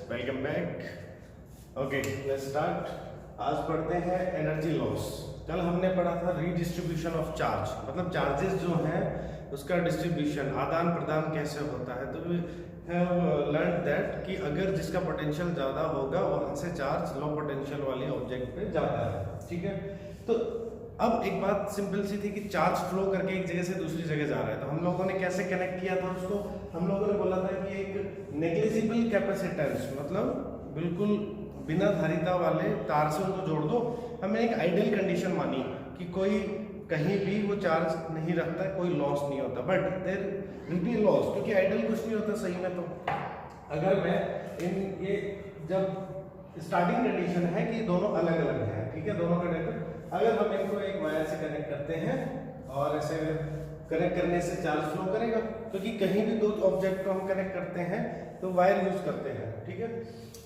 Welcome back. Okay, let's start. आज पढ़ते हैं एनर्जी लॉस। कल हमने पढ़ा था रीडिस्ट्रीब्यूशन ऑफ चार्ज, मतलब चार्जेस जो हैं उसका डिस्ट्रीब्यूशन, आदान प्रदान कैसे होता है। तो वी हैव लर्न दैट कि अगर जिसका पोटेंशियल ज़्यादा होगा वहाँ से चार्ज लो पोटेंशियल वाले ऑब्जेक्ट पे जाता है। ठीक है, तो अब एक बात सिंपल सी थी कि चार्ज फ्लो करके एक जगह से दूसरी जगह जा रहा है, तो हम लोगों ने कैसे कनेक्ट किया था उसको। हम लोगों ने बोला था कि एक नेग्लिजिबल कैपेसिटेंस, मतलब बिल्कुल बिना धारिता वाले तार से उनको जोड़ दो। हमने एक आइडियल कंडीशन मानी कि कोई कहीं भी वो चार्ज नहीं रखता, कोई लॉस नहीं होता, but there will be loss, क्योंकि आइडियल कुछ नहीं होता सही में। तो अगर मैं ये जब स्टार्टिंग कंडीशन है कि दोनों अलग अलग हैं, ठीक है, दोनों कनेक्ट, अगर हम इनको एक वायर से कनेक्ट करते हैं और ऐसे कनेक्ट करने से चार्ज फ्लो करेगा, क्योंकि कहीं भी दो ऑब्जेक्ट को हम कनेक्ट करते हैं तो वायर यूज करते हैं। ठीक है,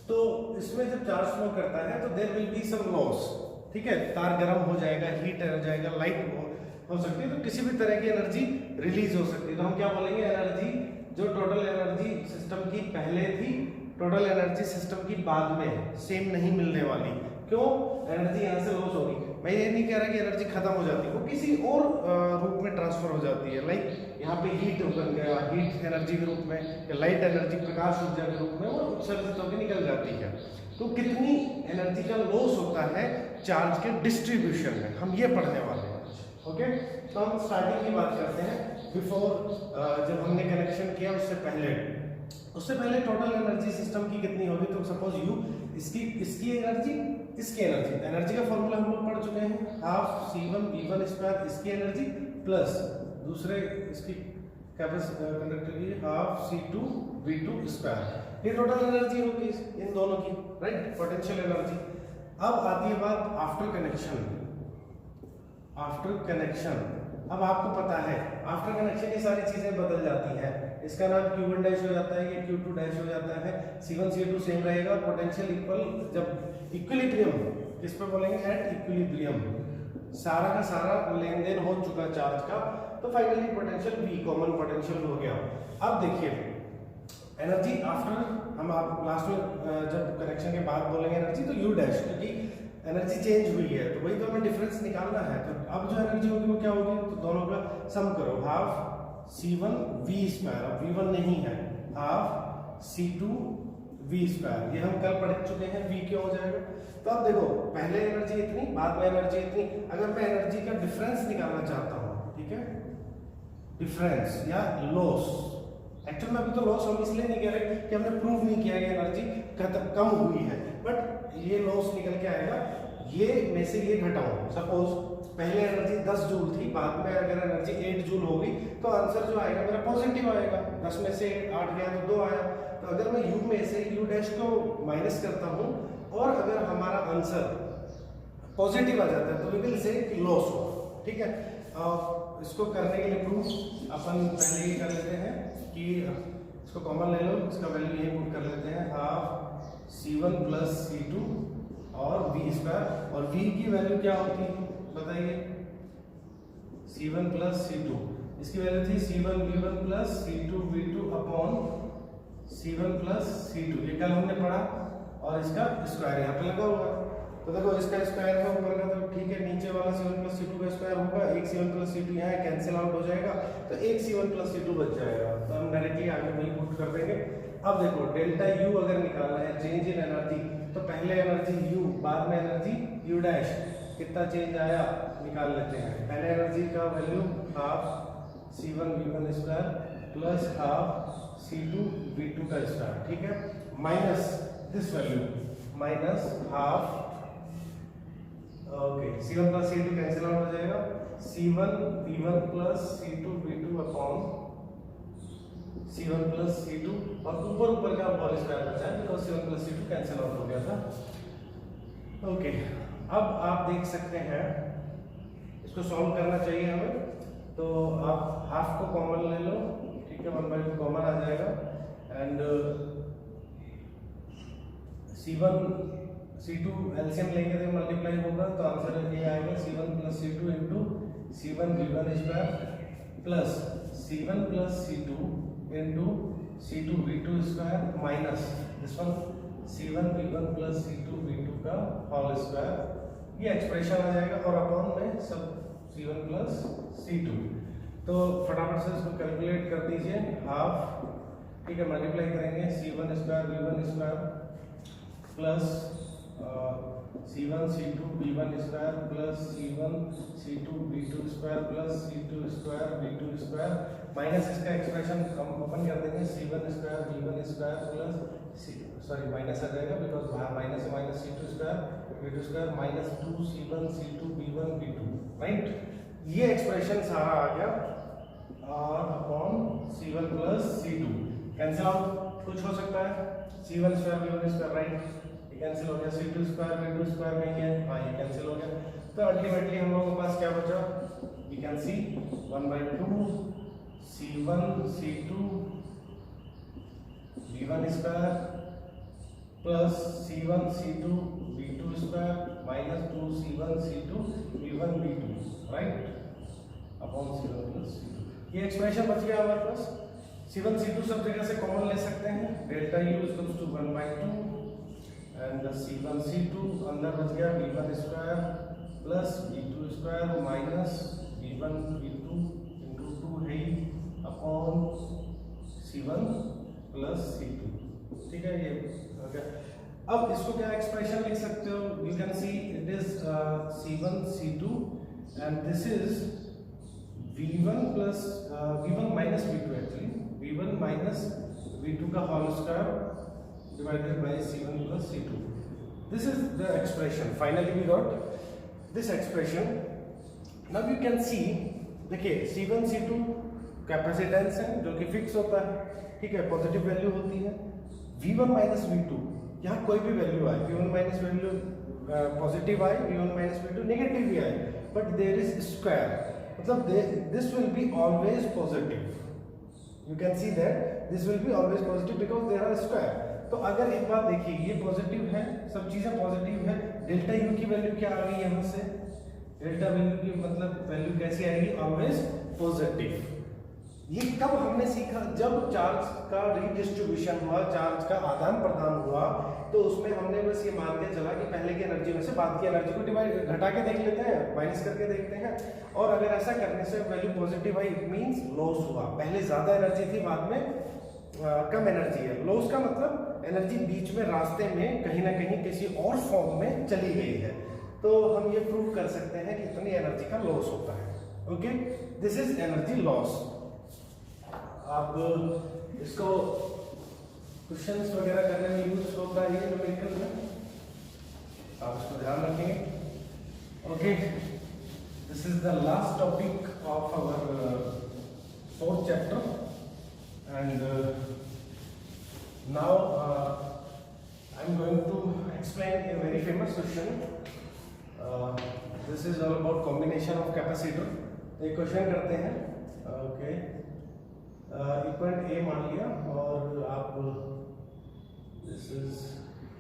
तो इसमें जब चार्ज फ्लो करता है तो there will be some loss. ठीक है, तार गर्म हो जाएगा, हीट हो जाएगा, लाइट हो सकती है, तो किसी भी तरह की एनर्जी रिलीज हो सकती है। तो हम क्या बोलेंगे, एनर्जी जो टोटल एनर्जी सिस्टम की पहले थी, टोटल एनर्जी सिस्टम की बाद में सेम नहीं मिलने वाली। क्यों? एनर्जी यहाँ से लॉस होगी। मैं ये नहीं कह रहा कि एनर्जी खत्म हो जाती है, वो किसी और रूप में ट्रांसफर हो जाती है। लाइक यहाँ पे हीट बन गया, हीट एनर्जी के रूप में, या लाइट एनर्जी प्रकाश ऊर्जा के रूप में वो उत्सर्जित होकर निकल जाती है। तो कितनी एनर्जी का लॉस होता है चार्ज के डिस्ट्रीब्यूशन में, हम ये पढ़ने वाले हैं। ओके, तो हम स्टार्टिंग की बात करते हैं। बिफोर जब हमने कनेक्शन किया उससे पहले टोटल एनर्जी सिस्टम की कितनी होगी। तो सपोज यू इसकी एनर्जी का फॉर्मूला हम लोग पढ़ चुके हैं, हाफ C1 V1 स्क्वायर इसकी एनर्जी प्लस दूसरे इसकी कंडक्टर की हाफ C2 V2 स्क्वायर, ये टोटल एनर्जी होगी इन दोनों की, राइट, पोटेंशियल एनर्जी। अब आती है बात आफ्टर कनेक्शन। अब आपको पता है आफ्टर कनेक्शन ये सारी चीजें बदल जाती हैं। इसका नाम Q1 डैश हो जाता है, ये Q2 डैश हो जाता है, C1 C2 सेम रहेगा। पोटेंशियल इक्वल, जब इक्विलिब्रियम, किस पे बोलेंगे, एट इक्विलिब्रियम, सारा का सारा लेन देन हो चुका चार्ज का, तो finally potential V common potential हो गया। अब देखिए एनर्जी आफ्टर, हम आप लास्ट में जब कनेक्शन के बाद बोलेंगे एनर्जी तो U डैश, क्योंकि एनर्जी चेंज हुई है तो वही तो हमें डिफरेंस निकालना है। तो अब जो एनर्जी होगी वो क्या होगी, तो दोनों का सम करो, हाफ C1 V स्क्वायर, अब V1 नहीं है, हाफ C2 V स्क्वायर, ये हम कल पढ़ चुके हैं, V क्यों हो जाएगा। तो अब देखो पहले एनर्जी इतनी, बाद में एनर्जी इतनी, अगर मैं एनर्जी का डिफरेंस निकालना चाहता हूँ, ठीक है, डिफरेंस या लॉस, एक्चुअल में अभी तो लॉस हम इसलिए नहीं कह रहे कि हमने प्रूव नहीं किया कि एनर्जी कम हुई है, बट ये लॉस निकल के आएगा, ये में से ये घटाओ। सपोज पहले एनर्जी 10 जूल थी, बाद में अगर एनर्जी 8 जूल होगी, तो आंसर जो आएगा मेरा पॉजिटिव आएगा। 10 में से 8 गया तो 2 आया। तो अगर मैं U में से U डैश को माइनस करता हूँ और अगर हमारा आंसर पॉजिटिव आ जाता है तो वी विल से लॉस हो। ठीक है, इसको करने के लिए प्रूफ अपन पहले ही कर लेते हैं कि इसको कॉमन ले लो, इसका वैल्यू यही पुट कर लेते हैं, हाफ C1 प्लस C2 और V स्क्वायर, और V की वैल्यू क्या होती है बताइए, C1 प्लस C2, इसकी वैल्यू थी C1 V1 plus C2 V2 upon C1 plus C2, ये कल हमने पढ़ा, और इसका स्क्वायर यहाँ पे लगा हुआ है। तो देखो इसका स्क्वायर है ऊपर का, तो ठीक है, नीचे वाला C1 प्लस C2 का स्क्वायर होगा, एक C1 प्लस C2 यहाँ कैंसिल आउट हो जाएगा, तो एक C1 प्लस C2 बच जाएगा। तो हम डायरेक्टली आगे वही पुट कर देंगे। अब देखो डेल्टा U अगर निकालना है, चेंज इन एनर्जी, तो पहले एनर्जी U, बाद में एनर्जी U डैश, कितना चेंज आया निकाल लेते हैं। पहले एनर्जी का value half C1 V1 square plus half C2 V2 का स्क्वायर, ठीक है, minus this value, minus half, okay, C1 plus C2 cancel out हो जाएगा, C1 V1 plus C2 V2 upon C1 plus C2, और ऊपर का whole square बचा है, because C1 plus C2 cancel out हो गया था। ओके, अब आप देख सकते हैं इसको सॉल्व करना चाहिए हमें, तो आप हाफ को कॉमन ले लो, ठीक है, 1/2 कॉमन आ जाएगा, एंड C1 C2 एलसीएम लेंगे तो मल्टीप्लाई होगा, तो आंसर ये आएगा C1 plus C2 into C1 V1 square plus C1 plus C2 into C2 V2 square minus this one C1 V1 plus C2 V2 का होल स्क्वायर, ये expression आ जाएगा और अपॉन में सब C1 प्लस C2। तो फटाफट से इसको कैलकुलेट कर दीजिए, हाफ, ठीक है, मल्टीप्लाई करेंगे C1 square V1 square plus C1 C2 V1 square plus C1 C2 V2 square plus C2 square V2 square minus इसका एक्सप्रेशन हम ओपन कर देंगे C1 square V1 square plus minus आ जाएगा बिकॉज माइनस से minus C2 square V2 square minus 2 C1 C2 V1 V2, right. ये expression सारा आ गया और upon C1 plus C2 cancel out कुछ हो सकता है, C1 square V1 square, right, ये कैंसिल हो गया, C2 स्क्वायर V2 स्क्वायर नहीं है, हाँ ये कैंसिल हो गया। तो अल्टीमेटली हम लोगों के पास क्या बचा, we can see 1/2 C1 C2 V1 square plus C1 C2 V2 square minus 2 C1 C2 V1 V2, right, upon C1 plus C2। ये एक्सप्रेशन बच गया हमारे पास। C1 C2 सब जगह से कॉमन ले सकते हैं, delta U equals to 1/2 and C1 C2 अंदर बच गया V1 square plus V2 square minus V1 V2 into 2 है अपॉन C1 प्लस C2, ठीक है, ये हो गया। अब इसको क्या एक्सप्रेशन लिख सकते हो, you can see it is C1 C2 and this is V1 plus V1 minus V2, actually V1 minus V2 का whole square divided by C1 plus C2. This is the expression. Finally we got this expression. Now you can see, देखिए C1 C2 capacitance है जो कि fix होता है, ठीक है, positive value होती है। V1 माइनस V2, यहाँ कोई भी वैल्यू आए, V1 माइनस वैल्यू पॉजिटिव आए, V1 माइनस V2 नेगेटिव भी आए, बट देयर इज स्क्वायर, मतलब this will be always positive. You can see that this will be always positive because there are square. तो अगर एक बात देखिए, ये पॉजिटिव है, सब चीजें पॉजिटिव है, डेल्टा यू की वैल्यू क्या आ गई यहाँ से, डेल्टा वैल्यू की मतलब वैल्यू कैसी आएगी, ऑलवेज पॉजिटिव। ये कब हमने सीखा, जब चार्ज का रीडिस्ट्रीब्यूशन हुआ, चार्ज का आदान प्रदान हुआ, तो उसमें हमने बस ये मान के चला कि पहले की एनर्जी में से बाद की एनर्जी को डिवाइड घटा के देख लेते हैं, माइनस करके देखते हैं, और अगर ऐसा करने से value positive I, it means loss हुआ। पहले ज्यादा एनर्जी थी, बाद में कम एनर्जी है। लॉस का मतलब एनर्जी बीच में रास्ते में कहीं ना कहीं किसी और फॉर्म में चली गई है। तो हम ये प्रूव कर सकते हैं कि इतनी एनर्जी का लॉस होता है। Okay, this is energy loss. आप इसको क्वेश्चंस वगैरह करने में यूज होता है न्यूमेरिकल में, आप इसको ध्यान रखेंगे। Okay, this is the last topic of our 4th chapter and now I'm going to explain a very famous question. This is all about combination of capacitor. एक क्वेश्चन करते हैं, ओके, इक्वेंट A मान लिया और आप this is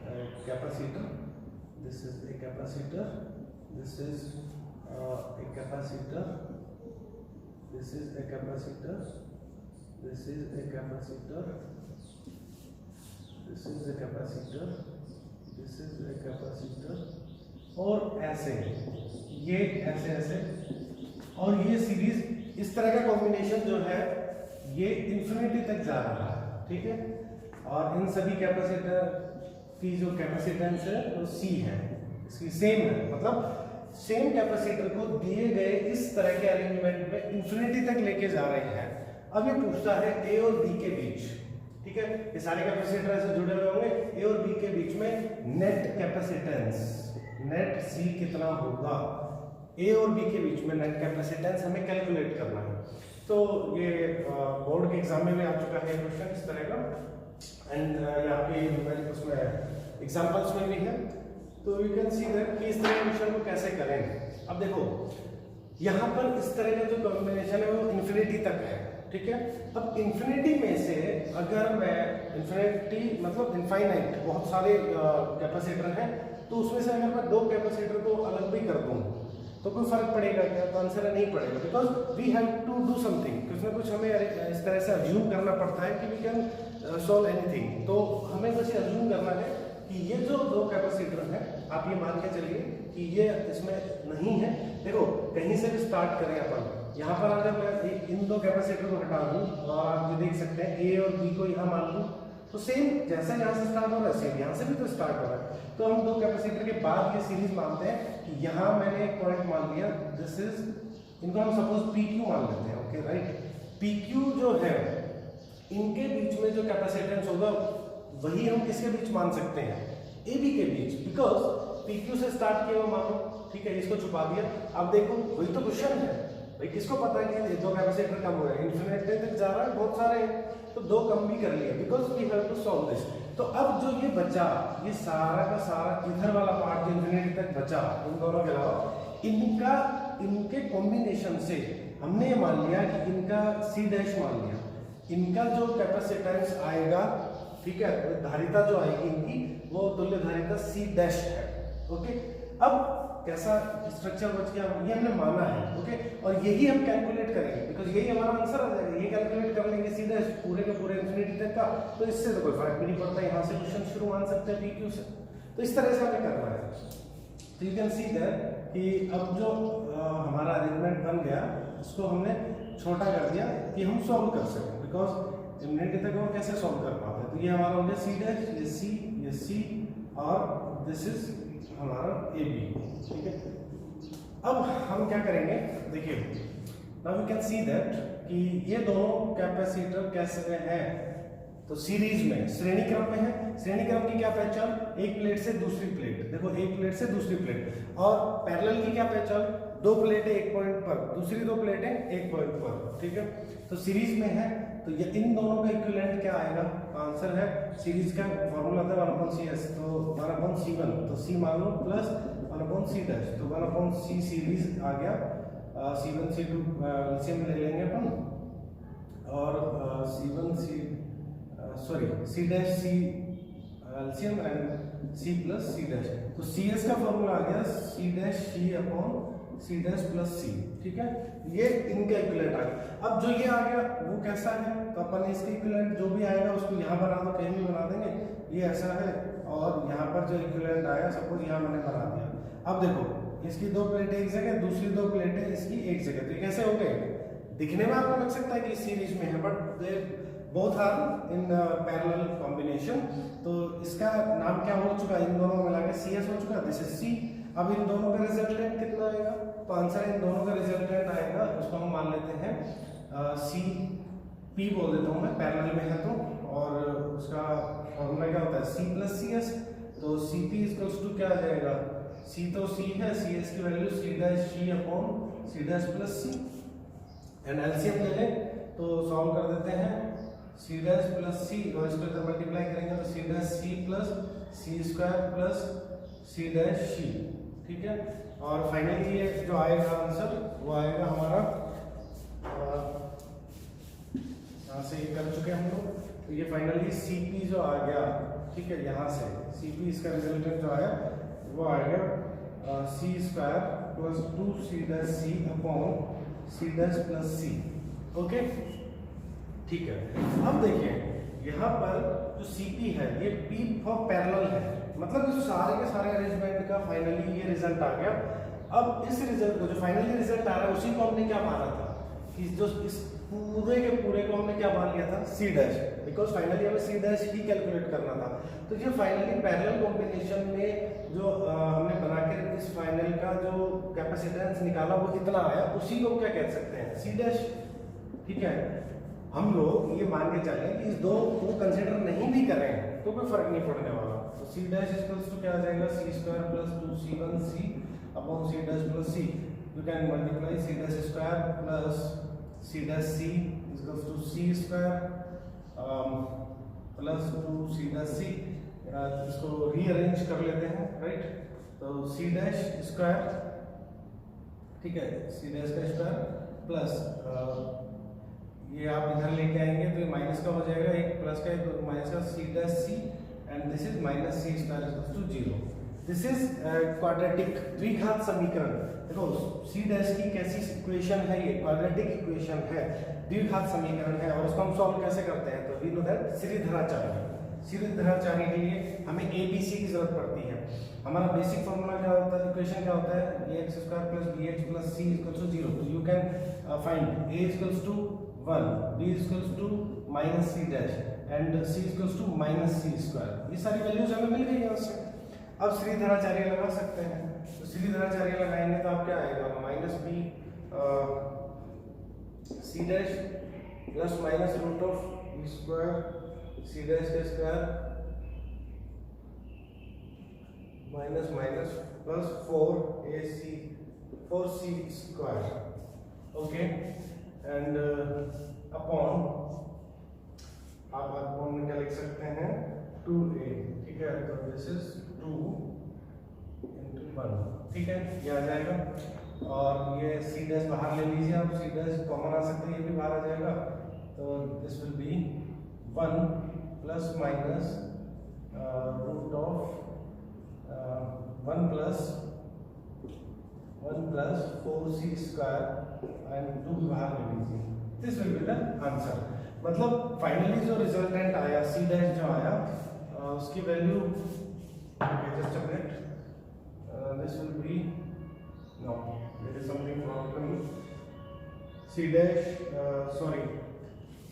a capacitor, this is a capacitor, this is a capacitor, this is a capacitor, this is a capacitor, this is a capacitor, this is a capacitor, और ऐसे ये ऐसे ऐसे, और ये सीरीज इस तरह का कॉम्बिनेशन जो है ये इंफिनिटी तक जा रहा है, ठीक है। और इन सभी कैपेसिटर की जो कैपेसिटेंस है वो C है, इसकी सेम है, मतलब सेम कैपेसिटर को दिए गए इस तरह के अरेंजमेंट में इंफिनिटी तक लेके जा रहे हैं। अब ये पूछता है A और B के बीच, ठीक है, ये सारे कैपेसिटर ऐसे जुड़े हुए होंगे, A और B के बीच में नेट कैपेसिटेंस, नेट C कितना होगा, A और B के बीच में नेट कैपेसिटेंस हमें कैलकुलेट करना है। तो ये बोर्ड के एग्जाम में भी आ चुका है क्वेश्चन इस तरह का, एंड यहाँ पे उसमें एग्जाम्पल्स में भी है। तो यू कैन सी दैट कि इस तरह के क्वेश्चन को कैसे करें। अब देखो यहाँ पर इस तरह का जो कॉम्बिनेशन है वो इंफिनिटी तक है, ठीक है। अब इंफिनिटी में से अगर मैं इंफिनिटी मतलब इनफाइनाइट बहुत सारे कैपेसिटर हैं, तो उसमें से अगर मैं 2 कैपेसिटर को अलग भी कर दूं तो कोई फर्क पड़ेगा क्या? तो आंसर है नहीं पड़ेगा, because we have to do something. कुछ ना कुछ हमें इस तरह से अज्यूम करना पड़ता है कि वी कैन सॉल्व एनीथिंग। तो हमें बस अज्यूम करना है कि ये जो दो कैपेसिटर है, आप ये मान के चलिए कि ये इसमें नहीं है। देखो कहीं से भी स्टार्ट करें अपन, यहाँ पर अगर मैं इन दो कैपेसिटर को हटा दूं और आप ये देख सकते हैं ए और बी को यहाँ मान लूं, तो सेम जैसा यहाँ से स्टार्ट हो रहा है सेम यहाँ से भी तो स्टार्ट हो रहा है। तो हम दो कैपेसिटर के बाद ये सीरीज मानते हैं कि यहाँ मैंने एक पॉइंट मान लिया, दिस इज, इनको हम सपोज पी क्यू मान लेते हैं। ओके राइट, पी क्यू जो है इनके बीच में जो कैपेसिटेंस होगा वही हम किसके बीच मान सकते हैं, ए बी के बीच, बिकॉज पी क्यू से स्टार्ट किया हुआ मानो। ठीक है, इसको छुपा दिया। अब देखो वही तो क्वेश्चन है भाई, किसको पता है कि दो कैपेसिटर कम हुए, इन्फिनिटी तक जा रहा है, बहुत सारे हैं, तो दो कम भी कर लिया, because we have to solve this. तो अब जो ये बचा, ये सारा का सारा इधर वाला पार्ट जो इन्फिनिटी तक बचा इन दोनों के अलावा, इनके कॉम्बिनेशन से हमने ये मान लिया कि इनका सी डैश मान लिया, इनका जो कैपेसिटेंस आएगा, ठीक है, धारिता जो आएगी इनकी वो तुल्य धारिता सी डैश है। ओके, अब कैसा स्ट्रक्चर बच गया, ये हमने माना है। ओके, और यही हम कैलकुलेट करेंगे, बिकॉज यही हमारा आंसर आ जाएगा, ये कैलकुलेट कर लेंगे सीधे पूरे के पूरे इन्फिनिटी तक का, तो इससे तो कोई फर्क भी नहीं पड़ता, यहाँ से क्वेश्चन शुरू मान सकते हैं पीक्यू से। तो इस तरह से हमें करना है। तो यू कैन सी दैट कि अब जो हमारा अरेंजमेंट बन गया, इसको हमने छोटा कर दिया कि हम सॉल्व कर सकें, बिकॉज इन्फिनिटी तक हम कैसे सॉल्व कर पाते हैं। तो ये हमारा हो गया सी डैश, ये सी और दिस इज हमारा ए बी। ठीक है, अब हम क्या करेंगे, देखिए now we can see that कि ये दोनों कैपेसिटर कैसे हैं, तो सीरीज में श्रेणी क्रम में है। श्रेणी क्रम की क्या पहचान, एक प्लेट से दूसरी प्लेट, देखो एक प्लेट से दूसरी प्लेट, और पैरेलल की क्या पहचान, दो प्लेटें एक पॉइंट पर, दूसरी दो प्लेटें एक पॉइंट पर। ठीक है, तो सीरीज में है, तो ये इन दोनों का इक्विवेलेंट क्या आएगा, आंसर है सीरीज का फॉर्मूला था 1/CS, तो 1/C1, तो C मान लो प्लस 1/C डैश, तो 1/C सीरीज आ गया। C1 C2 एलसीएम ले लेंगे अपन, और C dash C LCM and C plus C dash, तो CS का फॉर्मूला आ गया C dash C dash plus C। ठीक है, ये इनका इक्विवेलेंट आ गया। अब जो ये आ गया वो कैसा है, तो अपन इसके इक्विवेलेंट जो भी आएगा उसको यहाँ बना दो, कहीं भी बना देंगे, ये ऐसा है, और यहाँ पर जो इक्विवेलेंट आया सपोज यहाँ मैंने बना दिया। अब देखो इसकी दो प्लेटें एक जगह, दूसरी दो प्लेटें इसकी एक जगह, तो ये कैसे हो गए, दिखने में आपको लग सकता है कि सीरीज में है, but they both are in parallel combination. तो इसका नाम क्या हो चुका, इन दोनों मिला के CS हो चुका, दिस इज C। अब इन दोनों का रिजल्टेंट कितना आएगा, तो आंसर इन दोनों का रिजल्टेंट आएगा, उसको हम मान लेते हैं CP बोल देता हूँ मैं, पैरेलल में है तो, और उसका फॉर्मूला क्या होता है C प्लस CS, तो CP इक्वल्स टू क्या आ जाएगा, C तो C है, CS की value C dash C upon C dash plus C, and LCM ले लें तो सॉल्व कर देते हैं, C डैश प्लस C, और इसको इधर मल्टीप्लाई करेंगे तो C dash C plus C square plus C dash C। ठीक है, और फाइनली ये जो आएगा आंसर वो आएगा हमारा, यहाँ से ये कर चुके हम लोग, तो ये फाइनली CP जो आ गया, ठीक है, यहाँ से CP इसका रिजल्टेंट जो आया वो आएगा C square plus 2C dash C upon C dash plus C। Okay, ठीक है, अब देखिए यहाँ पर जो CP है ये P फॉर पैरेलल है, मतलब इस सारे के सारे अरेंजमेंट का फाइनली ये रिजल्ट आ गया। अब इस रिजल्ट को, जो फाइनली रिजल्ट आ रहा है, उसी को हमने क्या माना था कि जो इस पूरे के पूरे को हमने क्या मान लिया था, C डैश, बिकॉज फाइनली हमें C डैश ही कैलकुलेट करना था। तो ये फाइनली पैरेलल कॉम्बिनेशन में जो हमने बना के इस फाइनल का जो कैपेसिटेंस निकाला वो कितना आया, उसी को क्या कह सकते हैं, C डैश। ठीक है, हम लोग ये मान के चले कि इस दो को कंसिडर नहीं भी करें तो कोई फर्क नहीं पड़ने वाला, तो C डैश इक्वल्स टू क्या आ जाएगा, C square plus 2C1C upon C dash plus C, you can multiply C dash square plus C dash C equals to C square plus 2C dash C, इसको rearrange कर लेते हैं, right, तो C dash square, ठीक है, C dash का square plus ये आप इधर लेके आएंगे तो ये माइनस का हो जाएगा, एक प्लस का एक माइनस का, C dash C and this is minus C square equals to 0। This is quadratic द्विघात समीकरण। देखो C डैश की कैसी इक्वेशन है, ये क्वाड्रेटिक इक्वेशन है, द्विघात समीकरण है, और उसको हम सॉल्व कैसे करते हैं, तो वी नो दैट श्रीधराचार्य। सीधेधाराचार्य के लिए हमें ABC की जरूरत पड़ती है। हमारा बेसिक फॉर्मूला क्या होता है, इक्वेशन क्या होता है, ax square plus bx plus c equals to 0। तो you can find a equals to 1, b equals to minus c dash and c equals to minus c square. ये सारी वैल्यूज हमें मिल गई है उससे। अब सीधेधाराचार्य लगा सकते हैं। तो सीधेधाराचार्य लगाएंगे तो आप क्या आएगा, minus b c dash plus minus root of b square c dash का square minus minus plus 4c square, okay, and upon, आप अपॉन में क्या लिख सकते हैं, 2a, ठीक है। तो दिस इज 2 into 1, ठीक है, ये आ जाएगा। और ये c डैश बाहर ले लीजिए आप, c डैश कॉमन आ सकते हैं, ये भी बाहर आ जाएगा। तो this will be 1 plus minus root of 1 plus 4c square and 2 बाहर ले लीजिए। This will be the answer. मतलब फाइनली जो रिजल्टेंट आया, c डैश जो आया, उसकी value, just a minute, this will be, no there is something problem, c dash, sorry,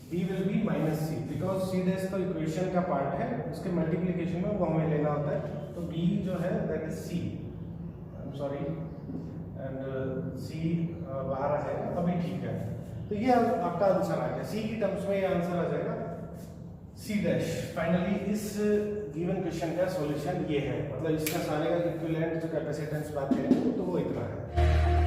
b will be minus c, because c dash तो equation का part है, उसके मल्टीप्लिकेशन में वो हमें लेना होता है। तो b जो है that is c, I am sorry, and c बाहर आ जाएगा, अभी ठीक है। तो ये आपका आंसर आ गया, c की टर्म्स में ये आंसर आ जाएगा c डैश। फाइनली इस गिवन क्वेश्चन का सॉल्यूशन ये है, मतलब इसका सारे का इक्विवेलेंट जो कैपेसिटेंस बात करेंगे तो वो इतना है।